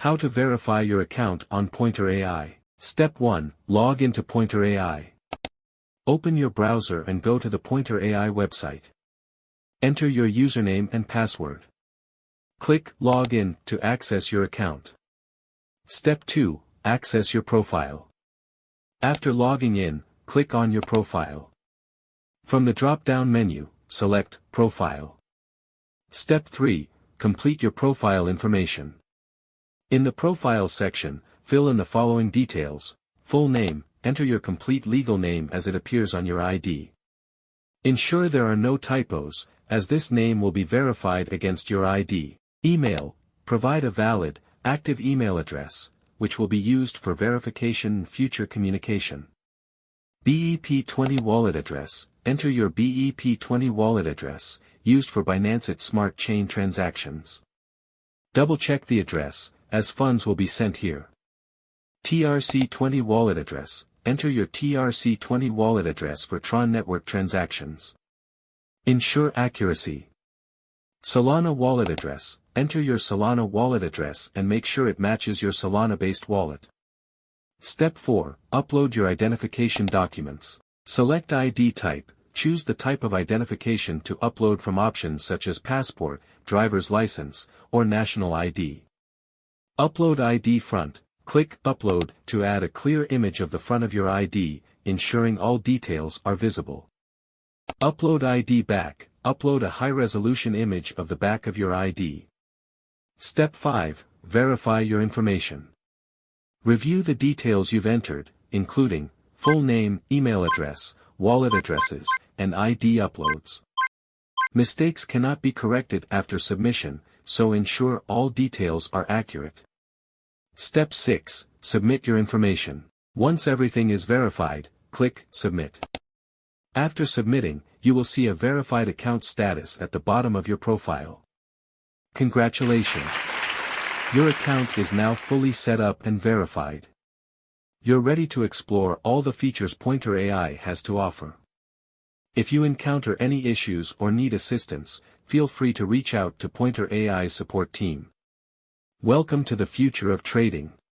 How to verify your account on Pointer AI. Step 1. Log into Pointer AI. Open your browser and go to the Pointer AI website. Enter your username and password. Click Log in to access your account. Step 2. Access your profile. After logging in, click on your profile. From the drop-down menu, select Profile. Step 3. Complete your profile information. In the Profile section, fill in the following details: full name, enter your complete legal name as it appears on your ID. Ensure there are no typos, as this name will be verified against your ID. Email, provide a valid, active email address, which will be used for verification and future communication. BEP20 wallet address, enter your BEP20 wallet address, used for Binance Smart Chain transactions. Double-check the address, as funds will be sent here. TRC20 wallet address, enter your TRC20 wallet address for Tron network transactions. Ensure accuracy. Solana wallet address, enter your Solana wallet address and make sure it matches your Solana-based wallet. Step 4. Upload your identification documents. Select ID type, choose the type of identification to upload from options such as passport, driver's license, or national ID. Upload ID front, click Upload to add a clear image of the front of your ID, ensuring all details are visible. Upload ID back, upload a high-resolution image of the back of your ID. Step 5. Verify your information. Review the details you've entered, including full name, email address, wallet addresses, and ID uploads. Mistakes cannot be corrected after submission, so ensure all details are accurate. Step 6. Submit your information. Once everything is verified, click Submit. After submitting, you will see a verified account status at the bottom of your profile. Congratulations! Your account is now fully set up and verified. You're ready to explore all the features Pointer AI has to offer. If you encounter any issues or need assistance, feel free to reach out to Pointer AI's support team. Welcome to the future of trading.